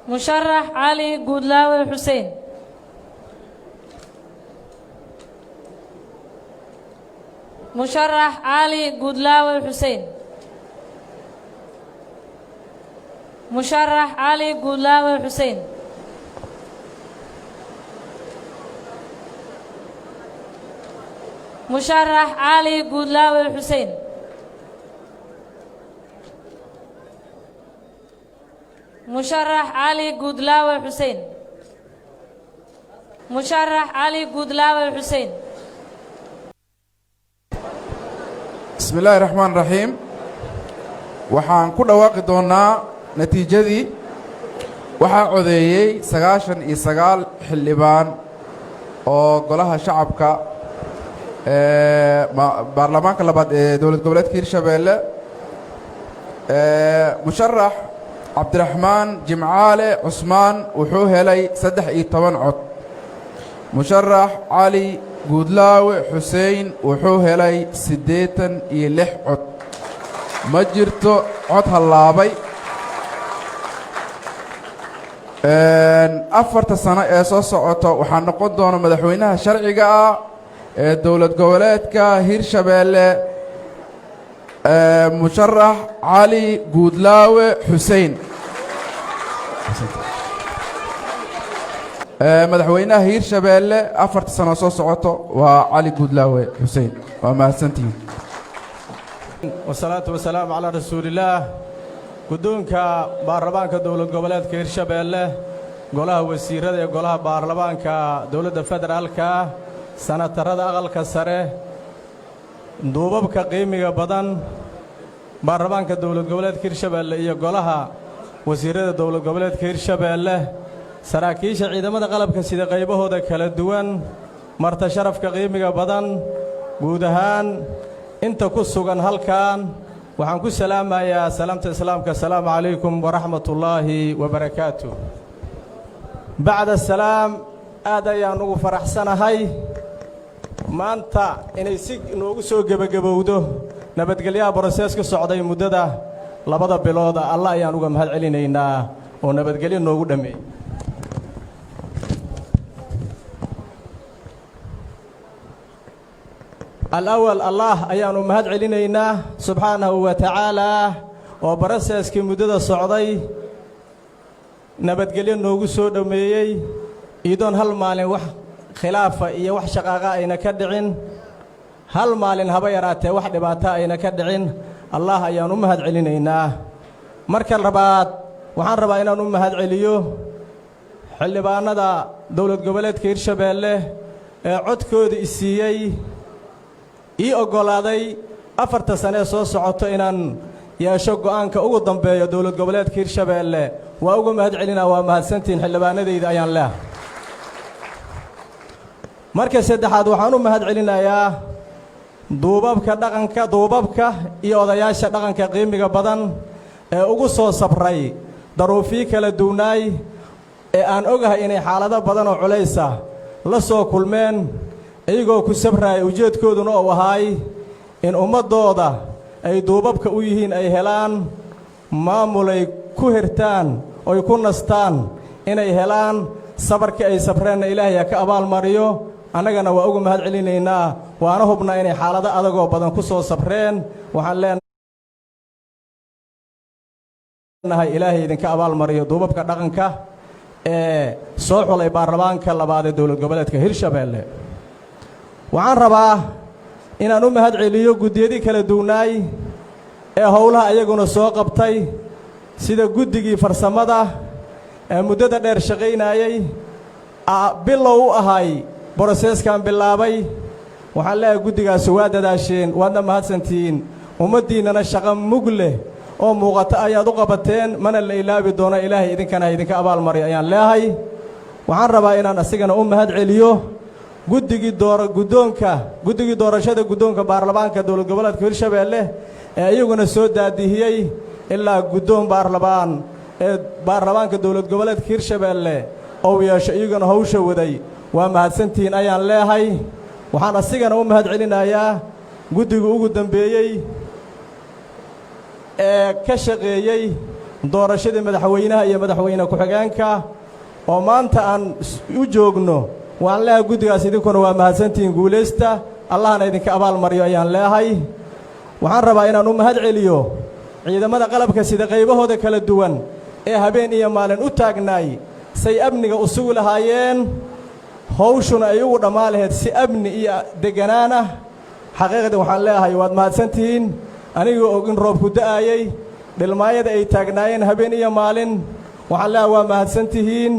مشرح علي قودلاوي حسين. مشرح علي قودلاوي حسين. مشرح علي قودلاوي حسين. مشرح علي قودلاوي حسين. مشرح علي قودلاوي حسين. مشرح علي قودلاوي حسين. بسم الله الرحمن الرحيم. waxaan ku dhawaaqi doonaa natiijadii waxaa codeeyay 99 xildhibaan oo golaha shacabka baarlamaanka labaad ee dowlad goboleedka Hirshabeelle musharax Cabdiraxmaan Jimcaale Cusmaan wuxuu helay 13 cod. musharax Cali Guudlaawe Xuseen wuxuu helay 86 cod. ma jirto cod halaabay. afarta sano ee soo socoto waxaa noqon doona madaxweynaha sharciga ah ee dowlad goboleedka Hirshabeelle musharax Cali Guudlaawe Xuseen. madaxweynaha Hirshabeelle afarta sano soo socoto waa Cali Guudlaawe Xuseen. waa mahadsantihiin. والصلاة والسلام على رسول الله. قدونك بارلمانك دولة goboleedka Hirshabeelle golaha wasiirada ee golaha baarlamaanka dowladda federaalka sanatarada aqalka sare duubabka qiimiga badan baarlamaanka dowlad goboleedka Hirshabeelle iyo golaha wasiirada dowlad goboleedka Hirshabeelle saraakiisha ciidamada qalabka sida qaybahooda kala duwan marta sharafka qiimiga badan guud ahaan inta ku sugan halkan waxaan ku salaamayaa salaamta islaamka assalaamu calaykum waraxmatullaahi wabarakaatuh. bacda salaam aad ayaan ugu faraxsanahay maanta inay si noogu soo gebagabowdo nabadgelyaha boroseeska socday muddada 2 bilood Allah ayaan uga mahad celinaynaa oo nabadgelyo noogu dhameeyay. الأول الله أيانو مهد علينا سبحانه وتعالى وبرسس كمدة الصعدي نبت قليل نوجسو دميي يدون هالمال وح خلافة إيه وح شقاقة إن كدعين هالمال هبيرات واحد باتا إن كدعين الله أيانو مهد علينا مركز الرباط وحن رباينا مهد عليو حل بانا دا دولة قبلت كيرشبيله عدكود السيي ii ogolaaday 4 sano soo socoto inaan yeesho go'aanka ugu dambeeyo dowlad goboleedka Hirshabeelle waa ugu mahad celinaa waa mahadsantiin xildhibaanadayda ayaan leeyahay. marka saddexaad waxaan u mahad celinayaa duubabka iyo odayaasha dhaqanka qiimiga badan ee ugu soo sabray daruufii kala duunaay ee aan ogahay inay xaalado badan oo culays ah la soo kulmeen iyagoo ku sabray ujeedkooduna oo ahay in ummadooda ay duubabka u yihiin ay helaan maamulay ku hirtaan oo ay ku nastaan inay helaan sabarka ay sabreen Ilaahay ka abaal mariyo annagana waa ugu mahad celinaynaa waana hubnaa inay xaalado adag oo badan ku soo sabreen waxaan leenahay Ilaahay idinka abaal mariyo duubabka dhaqanka ee soo xulay baarlamaanka labaad ee dowlad goboleedka Hirshabeelle. waxaan rabaa inaan u mahad celiyo gudiyadii kala duunaay ee howlaha ayaguna soo qabtay sida guddigii farsamada ee muddada dheer shaqaynayay bilow u ahay boroseeskan bilaabay waxaan leeyahay guddigaas waa dadaasheen waadna mahadsantiin ummaddiinana shaqo mug leh oo muuqata ayaad u qabateen mana la ilaabi doono Ilaahay idinkana idinka abaal mariyo ayaan leeyahay. waxaan rabaa inaan asigana u mahad celiyo guddigii doorashada guddoonka baarlamaanka dowlad goboleedka Hirshabeelle ee iyaguna soo daadihiyay ilaa guddoon baarlamaan ee baarlamaanka dowlad goboleedka Hirshabeelle oo yeesho iyaguna hawsha waday waa mahadsantiin ayaan leeyahay. waxaan asigana u mahad celinayaa guddiga ugu dambeeyay ee ka shaqeeyay doorashadii madaxweynaha iyo madaxweyne ku-xigeenka oo maanta aan u joogno waan leeyahay guddigaas idinkuna waa mahadsantihiin guulaysta allahna idinka abaal mariyo ayaan leeyahay waxaan rabaa inaan u mahad celiyo ciidamada qalabka sida qaybahooda kala duwan ee habeen iyo maalin u taagnaay say amniga u sugi lahaayeen hawshuna ay ugu dhammaan lahayd si amni iyo deganaan ah xaqiiqdii waxaan leeyahay waad mahadsantihiin anigoo og in roobku da'ayay dhilmaayada ay taagnaayeen habeen iyo maalin waxaan leeyahay waa mahadsantihiin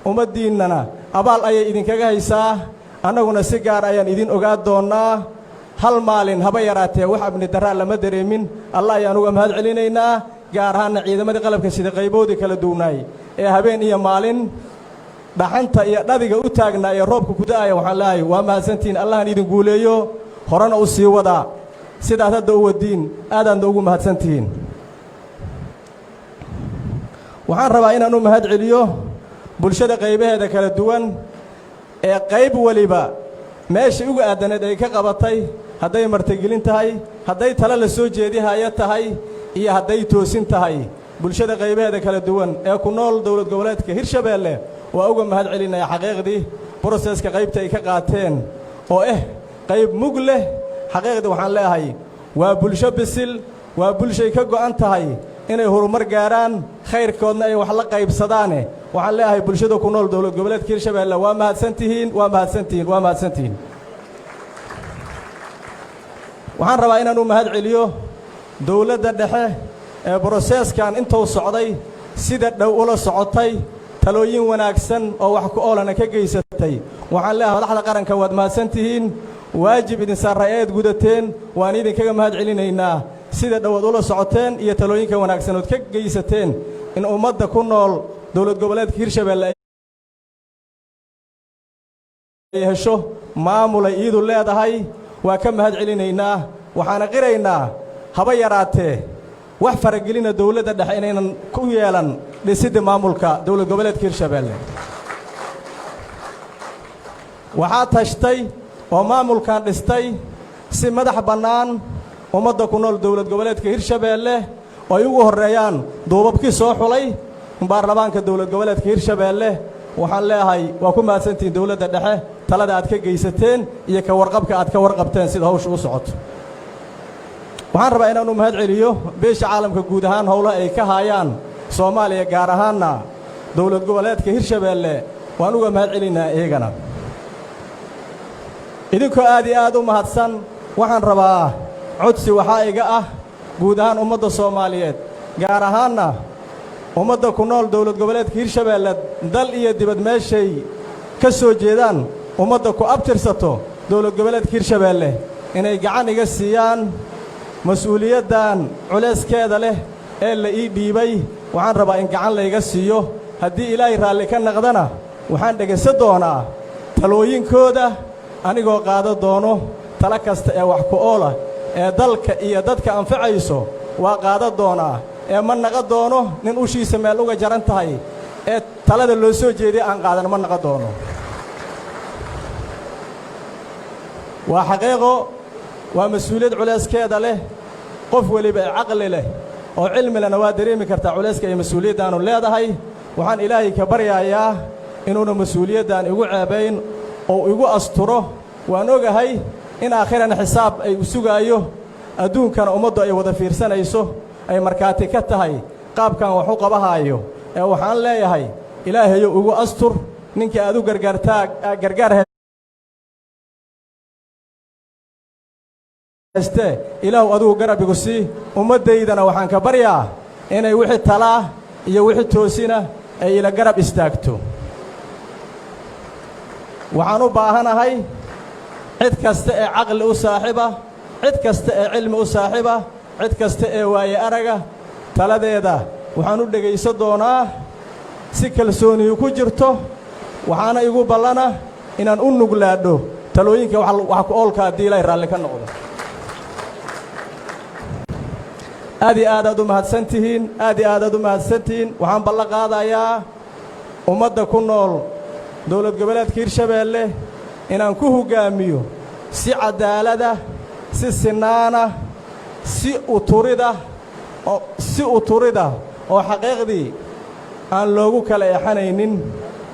ummaddiinnana abaal ayay idinkaga haysaa annaguna si gaar ayaan idin ogaa doonnaa hal maalin haba yaraatee wax amni darraa lama dareemin allah ayaan uga mahad celinaynaa gaar ahaanna ciidamadii qalabka sida qayboodii kala duwnaay ee habeen iyo maalin dhaxanta iyo dhadiga u taagnaa ee roobka ku da'aya waxaan leeyahay waa mahadsantihiin allahan idin guuleeyo horena u sii wadaa sidaad hadda u wadiin aadaadna ugu mahadsantihiin waxaan rabaa inaan u mahad celiyo bulshada qaybaheeda kala duwan ee qayb waliba meeshai uga aadaneed ay ka qabatay hadday martigelin tahay hadday talo la soo jeedihaya tahay iyo hadday toosin tahay bulshada qaybaheeda kala duwan ee ku nool dowlad goboleedka hirshabeelle waa uga mahad celinaya xaqiiqdii broseska qaybta ay ka qaateen oo qayb mug leh xaqiiqdii waxaan leeyahay waa bulsho bisil waa bulshay ka go'an tahay inay horumar gaaraan khayrkoodna ay wax la qaybsadaane waxaan leeyahay bulshada ku nool dowlad goboleedka hirshabeelle waa mahadsantihiin waa mahadsantihiin waa mahadsantihiin waxaan rabaa inaan u mahad celiyo dowladda dhexe ee broseskan intuu socday sida dhow ula socotay talooyin wanaagsan oo wax ku oolana ka geysatay waxaan leeyahay madaxda qaranka waad mahadsantihiin waajib idin saaray aad gudateen waan idinkaga mahad celinaynaa sida dhowaad ula socoteen iyo talooyinka wanaagsan oo ka geysateen in ummadda ku nool dowlad goboleedka hirshabeelle ay hesho maamulay iidu leedahay waa ka mahad celinaynaa waxaana qiraynaa haba yaraatee wax faragelina dowladda dhexe inaynan ku yeelan dhisidda maamulka dowlad goboleedka hirshabeelle waxaa tashtay oo maamulkan dhistay si madax bannaan ummadda ku nool dowlad goboleedka hirshabeelle oo ay ugu horreeyaan duubabkii soo xulay baarlamaanka dowlad goboleedka hirshabeelle waxaan leeyahay waa ku mahadsantihiin dowladda dhexe talada aad ka geysateen iyo ka warqabka aad ka warqabteen sida hawsha u socoto waxaan rabaa inaan u mahad celiyo beesha caalamka guud ahaan howlaha ay ka haayaan soomaaliya gaar ahaanna dowlad goboleedka hirshabeelle waan uga mahad celinaa iyagana idinkoo aad iyo aad u mahadsan waxaan rabaa codsi waxaa iga ah guud ahaan ummadda soomaaliyeed gaar ahaanna ummadda ku nool dowlad goboleedka hirshabeelle dal iyo dibad meeshay ka soo jeedaan ummadda ku abtirsato dowlad goboleedka hirshabeelle inay gacan iga siiyaan mas-uuliyaddan culayskeeda leh ee la ii dhiibay waxaan rabaa in gacan layga siiyo haddii ilaahay raalli ka naqdana waxaan dhegaysan doonaa talooyinkooda anigoo qaada doono talo kasta ee wax ku oola ee dalka iyo dadka anfacayso waa qaada doonaa ee ma naqa doono nin ushiisa meel uga jaran tahay ee talada loo soo jeediya aan qaadan ma naqa doono waa xaqiiqo waa mas-uuliyad culayskeeda leh qof weliba ee caqli leh oo cilmi lehna waa dareemi kartaa culayska iyo mas-uuliyaddaannu leedahay waxaan ilaahay ka baryayaa inuuna mas-uuliyaddan igu ceebayn oo igu asturo waan ogahay in aakhirana xisaab ay u sugaayo adduunkana ummaddu ay wada fiirsanayso ay markhaati ka tahay qaabkan wax u qabahaayo ee waxaan leeyahay ilaahayow igu astur ninkii aad u gargaar hayste ilaahu adigu garab igu sii ummaddaydana waxaan ka baryaa inay wixii talaa iyo wixii toosina ay ila garab istaagto waxaan u baahanahay cid kasta ee caqli u saaxiiba cid kasta ee cilmi u saaxiiba cid kasta ee waaye araga taladeeda waxaan u dhegaysan doonaa si kalsooniyu ku jirto waxaana igu ballana inaan u nuglaadho talooyinka wax ku oolka haddii ilaahay raalli ka noqdo aad iyo aadaad u mahadsantihiin aad iyo aadaad u mahadsantihiin waxaan ballan qaadayaa ummadda ku nool dowlad goboleedka hirshabeelle inaan ku hoggaamiyo si cadaalada si sinaana si uturida oo xaqiiqdii aan loogu kala eexanaynin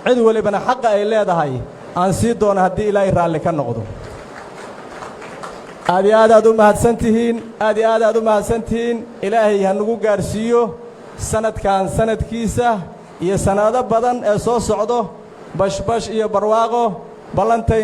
cid walibana xaqa ay leedahay aan sii doono haddii ilaahay raalli ka noqdo aad iyo aad aad u mahadsantihiin aad iyo aad aad u mahadsantihiin ilaahay ha nagu gaarsiiyo sanadkan sanadkiisa iyo sanado badan ee soo socdo bashbash iyo barwaaqo ballantay